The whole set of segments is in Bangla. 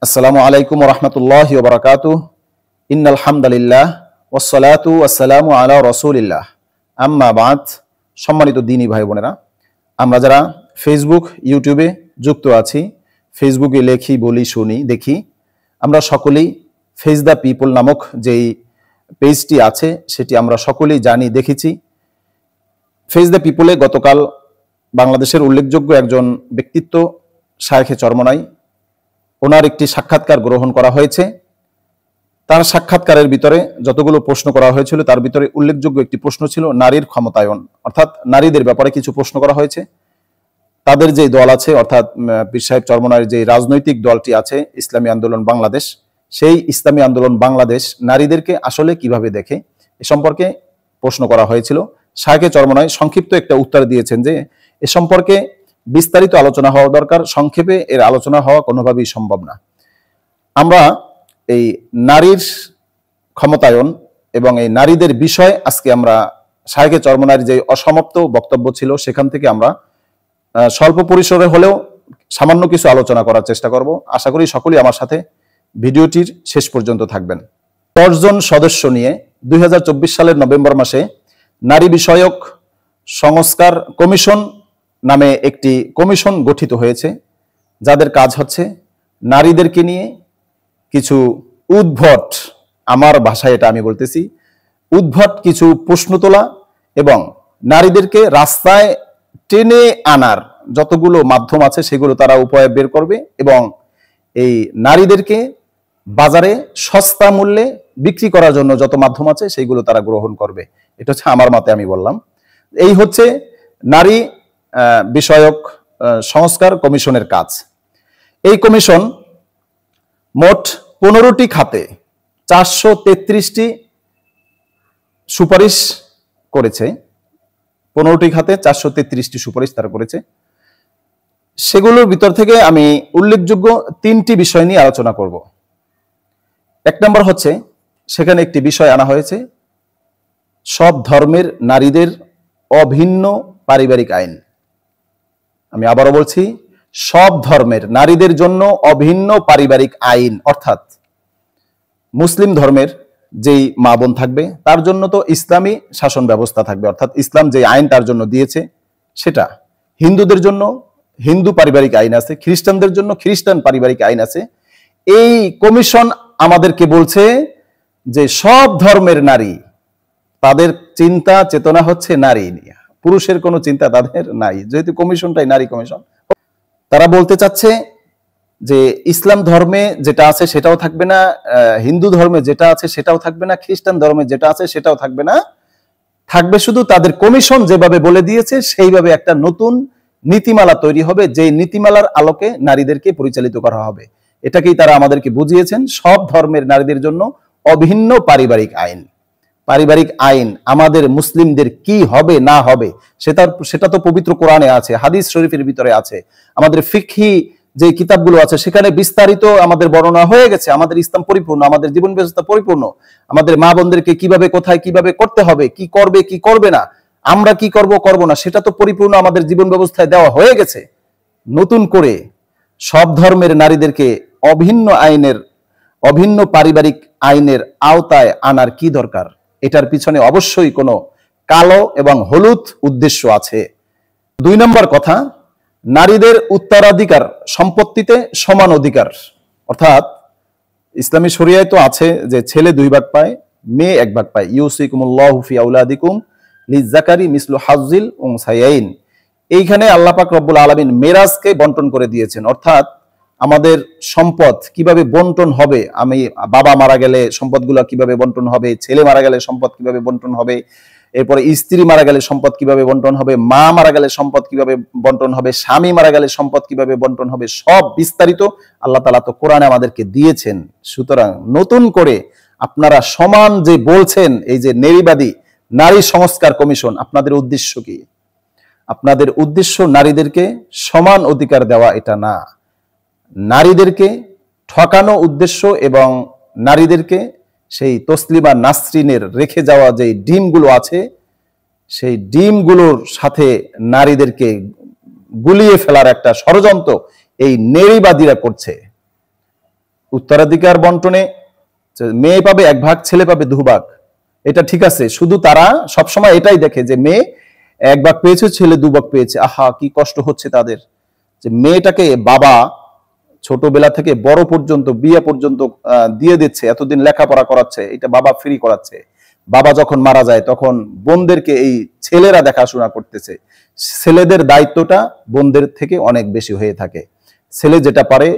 আসসালামু আলাইকুম ওয়া রাহমাতুল্লাহি ওয়া বারাকাতুহু ইন্নাল হামদালিল্লাহ ওয়াসসালাতু ওয়াসসালামু আলা রাসূলিল্লাহ আম্মা বাদ। সম্মানিত দ্বীনী ভাই বোনেরা, আমরা যারা ফেসবুক ইউটিউবে যুক্ত আছি, ফেসবুকে লেখি, বলি, শুনি, দেখি, আমরা সকলেই ফেস দ্য পিপল নামক যেই পেজটি আছে সেটি আমরা সকলেই জানি, দেখেছি। ফেস দ্য পিপলে গতকাল বাংলাদেশের উল্লেখযোগ্য একজন ব্যক্তিত্ব শায়েখে চরমনাই, ওনার একটি সাক্ষাৎকার গ্রহণ করা হয়েছে। তার সাক্ষাৎকারের ভিতরে যতগুলো প্রশ্ন করা হয়েছিল তার ভিতরে উল্লেখযোগ্য একটি প্রশ্ন ছিল নারীর ক্ষমতায়ন, অর্থাৎ নারীদের ব্যাপারে কিছু প্রশ্ন করা হয়েছে। তাদের যে দল আছে, অর্থাৎ পীর সাহেব চরমনাইয়ের যে রাজনৈতিক দলটি আছে ইসলামী আন্দোলন বাংলাদেশ, সেই ইসলামী আন্দোলন বাংলাদেশ নারীদেরকে আসলে কিভাবে দেখে এ সম্পর্কে প্রশ্ন করা হয়েছিল। শায়েখে চরমনাই সংক্ষিপ্ত একটা উত্তর দিয়েছেন যে এ সম্পর্কে বিস্তারিত আলোচনা হওয়া দরকার, সংক্ষেপে এর আলোচনা হওয়া কোনোভাবেই সম্ভব না। আমরা এই নারীর ক্ষমতায়ন এবং এই নারীদের বিষয় আজকে আমরা শায়েখে চরমনাইয়ের যে অসমাপ্ত বক্তব্য ছিল সেখান থেকে আমরা স্বল্প পরিসরে হলেও সামান্য কিছু আলোচনা করার চেষ্টা করব। আশা করি সকলেই আমার সাথে ভিডিওটির শেষ পর্যন্ত থাকবেন। 10 জন সদস্য নিয়ে 2024 সালের নভেম্বর মাসে নারী বিষয়ক সংস্কার কমিশন নামে একটি কমিশন গঠিত হয়েছে, যাদের কাজ হচ্ছে নারীদেরকে নিয়ে কিছু উদ্ভট, আমার ভাষায় এটা আমি বলতেছি, উদ্ভট কিছু প্রশ্ন তোলা এবং নারীদেরকে রাস্তায় টেনে আনার যতগুলো মাধ্যম আছে সেগুলো তারা উপায় বের করবে এবং এই নারীদেরকে বাজারে সস্তা মূল্যে বিক্রি করার জন্য যত মাধ্যম আছে সেইগুলো তারা গ্রহণ করবে। এটা হচ্ছে আমার মতে আমি বললাম। এই হচ্ছে নারী বিষয়ক সংস্কার কমিশনের কাজ। এই কমিশন মোট 15টি খাতে 433টি সুপারিশ করেছে। 15টি খাতে 433টি সুপারিশ তারা করেছে। সেগুলোর ভিতর থেকে আমি উল্লেখযোগ্য 3টি বিষয় নিয়ে আলোচনা করব। 1 নম্বর হচ্ছে, সেখানে একটি বিষয় আনা হয়েছে সব ধর্মের নারীদের অভিন্ন পারিবারিক আইন। আমি আবারও বলছি, সব ধর্মের নারীদের জন্য অভিন্ন পারিবারিক আইন, অর্থাৎ মুসলিম ধর্মের যেই মা বোন থাকবে তার জন্য তো ইসলামী শাসন ব্যবস্থা থাকবে, অর্থাৎ ইসলাম যে আইন তার জন্য দিয়েছে সেটা। হিন্দুদের জন্য হিন্দু পারিবারিক আইন আছে, খ্রিস্টানদের জন্য খ্রিস্টান পারিবারিক আইন আছে। এই কমিশন আমাদেরকে বলছে যে সব ধর্মের নারী, তাদের চিন্তা চেতনা হচ্ছে নারী নিয়ে, পুরুষের কোনো চিন্তা তাদের নাই, যেহেতু কমিশনটাই নারী কমিশন। তারা বলতে চাচ্ছে যে ইসলাম ধর্মে যেটা আছে সেটাও থাকবে না, হিন্দু ধর্মে যেটা আছে সেটাও থাকবে না, খ্রিস্টান ধর্মে যেটা আছে সেটাও থাকবে না, থাকবে শুধু তাদের কমিশন যেভাবে বলে দিয়েছে সেইভাবে একটা নতুন নীতিমালা তৈরি হবে, যে নীতিমালার আলোকে নারীদেরকে পরিচালিত করা হবে। এটাকেই তারা আমাদেরকে বুঝিয়েছেন সব ধর্মের নারীদের জন্য অভিন্ন পারিবারিক আইন। পারিবারিক আইন আমাদের মুসলিমদের কি হবে না হবে সেটা তো পবিত্র কোরআনে আছে, হাদিস শরীফের ভিতরে আছে, আমাদের ফিকহি যে কিতাবগুলো আছে সেখানে বিস্তারিত আমাদের বর্ণনা হয়ে গেছে। আমাদের ইসলাম পরিপূর্ণ, আমাদের জীবন ব্যবস্থা পরিপূর্ণ, আমাদের মা বোনদেরকে কিভাবে কোথায় কিভাবে করতে হবে, কি করবে কি করবে না, আমরা কি করব করব না, সেটা তো পরিপূর্ণ আমাদের জীবন ব্যবস্থায় দেওয়া হয়ে গেছে। নতুন করে সব ধর্মের নারীদেরকে অভিন্ন পারিবারিক আইনের আওতায় আনার কি দরকার? এটার পিছনে অবশ্যই কোনো কালো এবং হলুদ উদ্দেশ্য আছে। 2 নম্বর কথা, নারীদের উত্তরাধিকার সম্পত্তিতে সমান অধিকার, অর্থাৎ ইসলামী শরিয়ায় তো আছে যে ছেলে 2 ভাগ পায়, মেয়ে 1 ভাগ পায়। ইউসিকুমুল্লাহু ফি আওলাদিকুম লিযাকারি মিসলু হাজ্জিল উনসায়াইন। এইখানে আল্লাহ পাক রব্বুল আলামিন মিরাজকে বন্টন করে দিয়েছেন, অর্থাৎ আমাদের সম্পদ কিভাবে বন্টন হবে, আমি বাবা মারা গেলে সম্পদগুলো কিভাবে বন্টন হবে, ছেলে মারা গেলে সম্পদ কিভাবে বন্টন হবে, এরপরে স্ত্রী মারা গেলে সম্পদ কিভাবে বন্টন হবে, মা মারা গেলে সম্পদ কিভাবে বন্টন হবে, স্বামী মারা গেলে সম্পদ কিভাবে বন্টন হবে, সব বিস্তারিত আল্লাহ তাআলা তো কোরআনে আমাদেরকে দিয়েছেন। সুতরাং নতুন করে আপনারা সমান যে বলছেন, এই যে নারীবাদী নারী সংস্কার কমিশন, আপনাদের উদ্দেশ্য কি? আপনাদের উদ্দেশ্য নারীদেরকে সমান অধিকার দেওয়া এটা না, নারীদেরকে ঠকানো উদ্দেশ্য এবং নারীদেরকে সেই তসলিমা নাসরিনের রেখে যাওয়া যে ডিমগুলো আছে সেই ডিমগুলোর সাথে নারীদেরকে গুলিয়ে ফেলার একটা ষড়যন্ত্র এই নারীবাদীরা করছে। উত্তরাধিকার বন্টনে মেয়ে পাবে 1 ভাগ, ছেলে পাবে 2 ভাগ, এটা ঠিক আছে। শুধু তারা সবসময় এটাই দেখে যে মেয়ে 1 ভাগ পেয়েছে, ছেলে 2 ভাগ পেয়েছে। আহা, কি কষ্ট হচ্ছে তাদের, যে মেয়েটাকে বাবা ছোটবেলা থেকে বড় পর্যন্ত, বিয়ে পর্যন্ত দিয়ে দিচ্ছে, এতদিন লেখাপড়া করাচ্ছে, এটা বাবা ফ্রি করাচ্ছে। বাবা যখন মারা যায় তখন বোনদেরকে এই ছেলেরা দেখাশোনা করতেছে। ছেলেদের দায়িত্বটা বোনদের থেকে অনেক বেশি হয়ে থাকে। ছেলে যেটা পারে,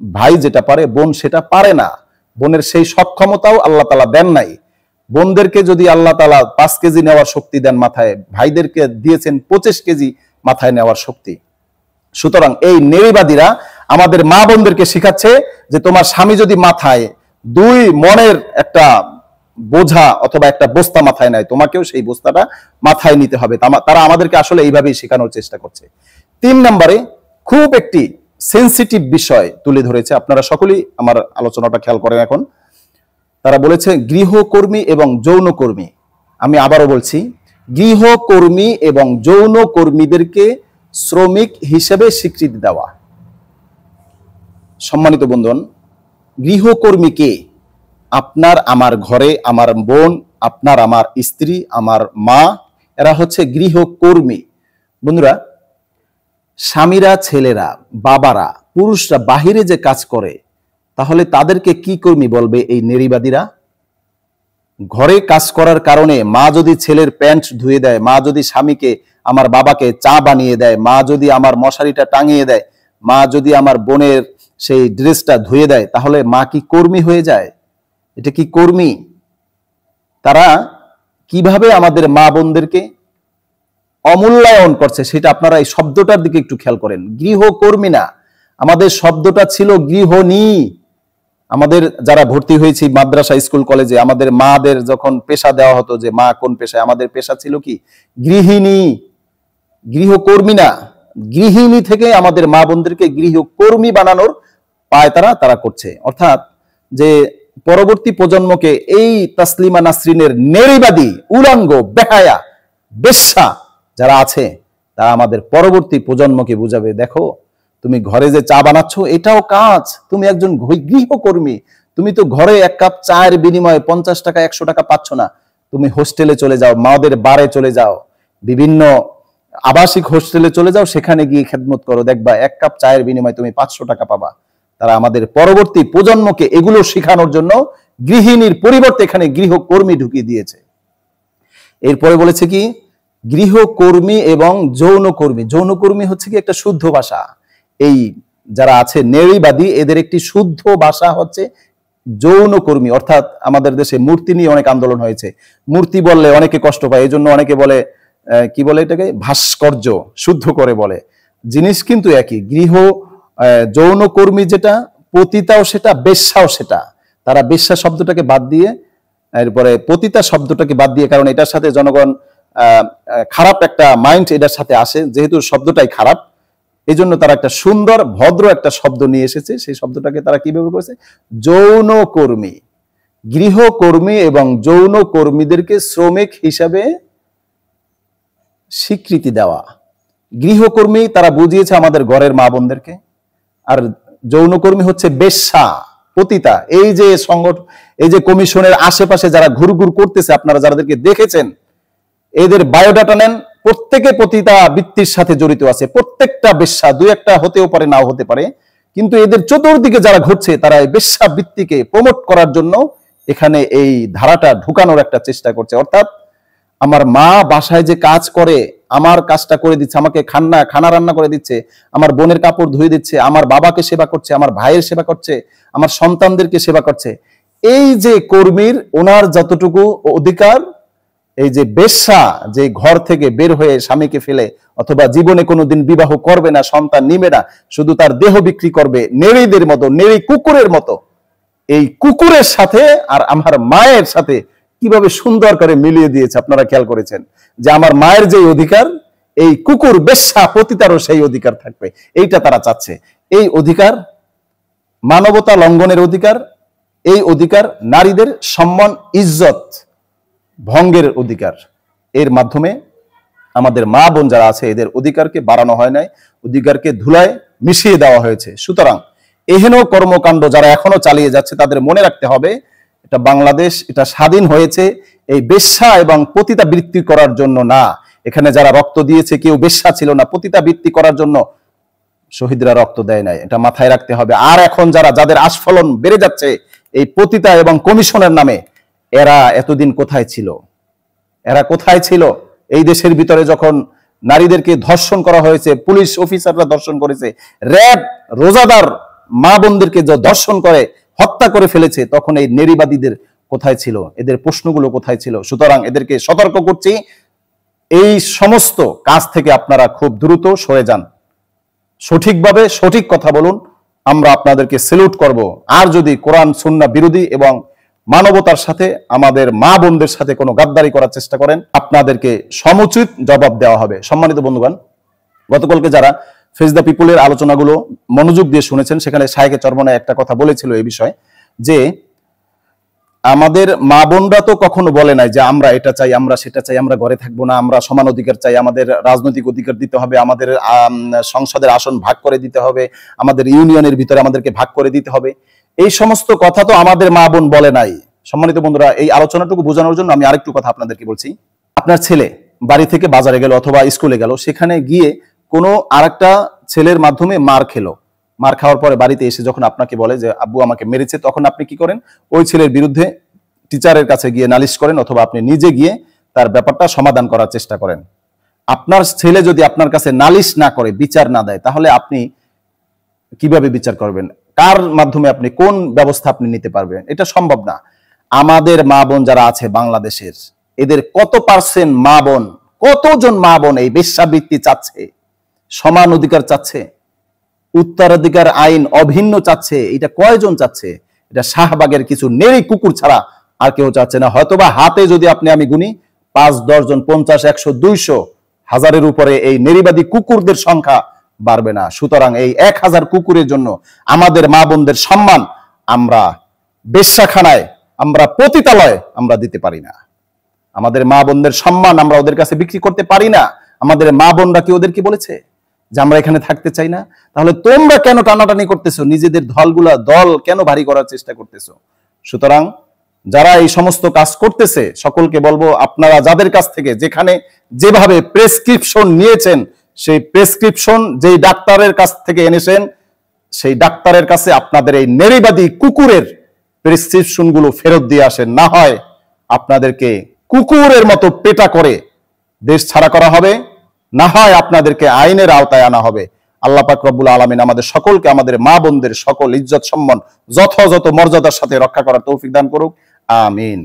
ভাই যেটা পারে, বোন সেটা পারে না। বোনের সেই সক্ষমতাও আল্লাহ তাআলা দেন নাই। বোনদেরকে যদি আল্লাহ তাআলা 5 কেজি নেওয়ার শক্তি দেন মাথায়, ভাইদেরকে দিয়েছেন 25 কেজি মাথায় নেওয়ার শক্তি। সুতরাং এই নেরিবাদীরা আমাদের মা বোনদেরকে শিখাচ্ছে যে তোমার স্বামী যদি মাথায় 2 মনের একটা বোঝা অথবা একটা বস্তা মাথায় নেয়, তোমাকেও সেই বস্তাটা মাথায় নিতে হবে। তারা আমাদেরকে আসলে এইভাবেই শেখানোর চেষ্টা করছে। 3 নম্বরে খুব একটি সেনসিটিভ বিষয় তুলে ধরেছে, আপনারা সকলেই আমার আলোচনাটা খেয়াল করেন এখন। তারা বলেছে গৃহকর্মী এবং যৌনকর্মী। আমি আবারও বলছি, গৃহকর্মী এবং যৌনকর্মীদেরকে শ্রমিক হিসেবে স্বীকৃতি দেওয়া। সম্মানিত বন্ধুগণ, গৃহকর্মী কে? আপনার আমার ঘরে আমার বোন, আপনার আমার স্ত্রী, আমার মা, এরা হচ্ছে গৃহকর্মী। বন্ধুরা, স্বামীরা, ছেলেরা, বাবারা, পুরুষরা বাহিরে যে কাজ করে, তাহলে তাদেরকে কি কর্মী বলবে এই নেরিবাদীরা? ঘরে কাজ করার কারণে মা যদি ছেলের প্যান্ট ধুয়ে দেয়, মা যদি স্বামীকে, আমার বাবাকে চা বানিয়ে দেয়, মা যদি আমার মশারিটা টাঙিয়ে দেয়, মা যদি আমার বোনের সেই ড্রেসটা ধুয়ে দেয়, তাহলে মা কি কর্মী হয়ে যায়? এটা কি কর্মী? তারা কিভাবে আমাদের মা বোনদেরকে অমূল্যায়ন করছে সেটা আপনারা এই শব্দটার দিকে একটু খেয়াল করেন। গৃহকর্মী না, আমাদের শব্দটা ছিল গৃহিণী। আমাদের যারা ভর্তি হয়েছি মাদ্রাসা, স্কুল, কলেজে, আমাদের মাদের যখন পেশা দেওয়া হতো যে মা কোন পেশায়, আমাদের পেশা ছিল কি? গৃহিণী, গৃহকর্মী না। গৃহিণী থেকে আমাদের মা বোনদেরকে গৃহকর্মী বানানোর তারা করছে। অর্থাৎ যে পরবর্তী প্রজন্মকে এই তাসলিমা নাসরিনের নেরিবাদী, উলঙ্গ, বেহায়া, বেশ্যা যারা আছে, তারা আমাদের পরবর্তী প্রজন্মকে বুঝাবে, দেখো তুমি ঘরে যে চা বানাচ্ছ এটাও কাজ, তুমি একজন গৃহকর্মী। তুমি তো ঘরে 1 কাপ চায়ের বিনিময়ে 50 টাকা 100 টাকা পাচ্ছ না। তুমি হোস্টেলে চলে যাও, মাদের বারে চলে যাও, বিভিন্ন আবাসিক হোস্টেলে চলে যাও, সেখানে গিয়ে খেদমত করো, দেখবা 1 কাপ চায়ের বিনিময়ে তুমি 500 টাকা পাবা। তারা আমাদের পরবর্তী প্রজন্মকে এগুলো শেখানোর জন্য গৃহিণীর পরিবর্তে এখানে গৃহকর্মী ঢুকিয়ে দিয়েছে। এরপরে বলেছে কি? গৃহকর্মী এবং যৌনকর্মী। যৌনকর্মী হচ্ছে কি একটা শুদ্ধ ভাষা। এই যারা আছে নেরিবাদী, এদের একটি শুদ্ধ ভাষা হচ্ছে যৌনকর্মী। অর্থাৎ আমাদের দেশে মূর্তি নিয়ে অনেক আন্দোলন হয়েছে। মূর্তি বললে অনেকে কষ্ট পায়, এই জন্য অনেকে বলে, কি বলে এটাকে, ভাস্কর্য, শুদ্ধ করে বলে। জিনিস কিন্তু একই। যৌনকর্মী যেটা, পতিতাও সেটা, বেশ্যাও সেটা। তারা বেশ্যা শব্দটাকে বাদ দিয়ে, এরপরে পতিতা শব্দটাকে বাদ দিয়ে, কারণ এটার সাথে জনগণ খারাপ একটা মাইন্ড এটার সাথে আসে, যেহেতু শব্দটাই খারাপ, এই জন্য তারা একটা সুন্দর ভদ্র একটা শব্দ নিয়ে এসেছে। সেই শব্দটাকে তারা কি ব্যবহার করেছে? যৌনকর্মী। গৃহকর্মী এবং যৌনকর্মীদেরকে শ্রমিক হিসাবে স্বীকৃতি দেওয়া। গৃহকর্মী তারা বুঝিয়েছে আমাদের ঘরের মা বোনদেরকে, আর যৌনকর্মী হচ্ছে বেশ্যা, পতিতা। এই যে সংগঠন, এই যে কমিশনের আশেপাশে যারা ঘুরঘুর করতেছে, আপনারা যাদেরকে দেখেছেন, এদের বায়োডাটা নেন, প্রত্যেকে পতিতা বৃত্তির সাথে জড়িত আছে। প্রত্যেকটা বেশ্যা, 2-1টা হতেও পারে, নাও হতে পারে, কিন্তু এদের চতুর্দিকে যারা ঘুরছে, তারা এই বেশ্যা বৃত্তিকে প্রমোট করার জন্য এখানে এই ধারাটা ঢুকানোর একটা চেষ্টা করছে। অর্থাৎ আমার মা বাসায় যে কাজ করে, আমার কাজটা করে দিচ্ছে, আমাকে খানা রান্না করে দিচ্ছে, আমার বোনের কাপড় ধুয়ে দিচ্ছে, আমার বাবাকে সেবা করছে, আমার ভাইয়ের সেবা করছে, আমার সন্তানদেরকে সেবা করছে। এই যে কর্মীর, ওনার যতটুকু অধিকার, এই যে বেশ্যা, যে ঘর থেকে বের হয়ে স্বামীকে ফেলে অথবা জীবনে কোনোদিন বিবাহ করবে না, সন্তান নিবে না, শুধু তার দেহ বিক্রি করবে, নেড়িদের মতো, নেড়ি কুকুরের মতো, এই কুকুরের সাথে আর আমার মায়ের সাথে কিভাবে সুন্দর করে মিলিয়ে দিয়েছে, আপনারা খেয়াল করেছেন যে আমার মায়ের যে অধিকার, এই কুকুর বেশ্যা পতিতারও সেই অধিকার থাকবে। এইটা তারা চাচ্ছে। এই অধিকার মানবতা লঙ্ঘনের অধিকার, এই অধিকার নারীদের সম্মান ইজ্জত ভঙ্গের অধিকার। এর মাধ্যমে আমাদের মা বোন যারা আছে, এদের অধিকারকে বাড়ানো হয় নাই, অধিকারকে ধুলায় মিশিয়ে দেওয়া হয়েছে। সুতরাং এহেন কর্মকাণ্ড যারা এখনো চালিয়ে যাচ্ছে তাদের মনে রাখতে হবে, এটা বাংলাদেশ, এটা স্বাধীন হয়েছে এই বেশ্যা এবং পতিতাবৃত্তি করার জন্য না। এখানে যারা রক্ত দিয়েছে কেউ বেশ্যা ছিল না, পতিতাবৃত্তি করার জন্য শহীদরা রক্ত দেয় নাই, এটা মাথায় রাখতে হবে। আর এখন যাদের আস্ফলন বেড়ে যাচ্ছে এই পতিতা এবং কমিশনের নামে, এরা এতদিন কোথায় ছিল? এরা কোথায় ছিল? এই দেশের ভিতরে যখন নারীদেরকে ধর্ষণ করা হয়েছে, পুলিশ অফিসাররা ধর্ষণ করেছে, র‍্যাব রোজাদার মা বোনদেরকে ধর্ষণ করে হত্যা করে ফেলেছে, তখন এই নারীবাদীদের কোথায় ছিল? এদের প্রশ্নগুলো কোথায় ছিল? সুতরাং এদেরকে সতর্ক করছি, এই সমস্ত কাজ থেকে আপনারা খুব দ্রুত সরে যান, সঠিকভাবে সঠিক কথা বলুন, আমরা আপনাদেরকে স্যালুট করব। আর যদি কোরআন সুন্নাহ বিরোধী এবং মানবতার সাথে, আমাদের মা বোনদের সাথে কোনো গাদ্দারি করার চেষ্টা করেন, আপনাদেরকে সমুচিত জবাব দেওয়া হবে। সম্মানিত বন্ধুগণ, গতকালকে যারা ফেস দ্য পিপলের আলোচনাগুলো মনোযোগ দিয়ে শুনেছেন, সেখানে শায়েখে চরমনায় একটা কথা বলেছিল এই বিষয়ে, যে আমাদের মা বোনরা তো কখনো বলে নাই যে আমরা এটা চাই, আমরা সেটা চাই, আমরা ঘরে থাকবো না, আমরা সমান অধিকার চাই, আমাদের রাজনৈতিক অধিকার দিতে হবে, আমাদের সংসদের আসন ভাগ করে দিতে হবে, আমাদের ইউনিয়নের ভিতরে আমাদেরকে ভাগ করে দিতে হবে। এই সমস্ত কথা তো আমাদের মা বোন বলে নাই। সম্মানিত বন্ধুরা, এই আলোচনাটুকু বোঝানোর জন্য আমি আরেকটু কথা আপনাদেরকে বলছি। আপনার ছেলে বাড়ি থেকে বাজারে গেল অথবা স্কুলে গেল, সেখানে গিয়ে কোনো আরেকটা ছেলের মাধ্যমে মার খেলো, মার খাওয়ার পরে বাড়িতে এসে যখন আপনাকে বলে যে আব্বু আমাকে মেরেছে, তখন আপনি কি করেন? ওই ছেলের বিরুদ্ধে টিচারের কাছে গিয়ে নালিশ করেন, অথবা আপনি নিজে গিয়ে তার ব্যাপারটা সমাধান করার চেষ্টা করেন। আপনার ছেলে যদি আপনার কাছে নালিশ না করে, বিচার না দেয়, তাহলে আপনি কিভাবে বিচার করবেন? কার মাধ্যমে আপনি কোন ব্যবস্থা আপনি নিতে পারবেন? এটা সম্ভব না। আমাদের মা বোন যারা আছে বাংলাদেশের, এদের কত পার্সেন্ট মা বোন, কতজন মা বোন এই বেশ্যাবৃত্তি চাচ্ছে, সমান অধিকার চাচ্ছে, উত্তরাধিকার আইন অভিন্ন চাচ্ছে? এটা কয়জন চাচ্ছে? এটা শাহবাগের কিছু নেড়ি কুকুর ছাড়া আর কেউ চাচ্ছে না। হয়তোবা হাতে যদি আমি গুনি 5-10 জন, 50, 100, 200, হাজারের উপরে এই নেড়িবাদী কুকুরদের সংখ্যা বাড়বে না। সুতরাং এই 1000 কুকুরের জন্য আমাদের মা বোনদের সম্মান আমরা বেশ্যাখানায়, আমরা পতিতালয়ে আমরা দিতে পারি না। আমাদের মা বোনদের সম্মান আমরা ওদের কাছে বিক্রি করতে পারি না। আমাদের মা বোনরা কি ওদেরকে বলেছে যে আমরা এখানে থাকতে চাই না? তাহলে তোমরা কেন টানাটানি করতেছো? নিজেদের দল কেন ভারী করার চেষ্টা করতেছো? সুতরাং যারা এই সমস্ত কাজ করতেছে, সকলকে বলবো, আপনারা যাদের কাছ থেকে যেখানে যেভাবে প্রেসক্রিপশন নিয়েছেন, সেই প্রেসক্রিপশন যেই ডাক্তারের কাছ থেকে এনেছেন, সেই ডাক্তারের কাছে আপনাদের এই নারীবাদী কুকুরের প্রেসক্রিপশন গুলো ফেরত দিয়ে আসেন। না হয় আপনাদেরকে কুকুরের মতো পেটা করে দেশ ছাড়া করা হবে, না হয় আপনাদেরকে আইনের আওতায় আনা হবে। আল্লাহ পাক রব্বুল আলামিন আমাদের সকলকে, আমাদের মা বোনদের সকল ইজ্জত সম্মান যথাযথ মর্যাদার সাথে রক্ষা করার তৌফিক দান করুক। আমিন।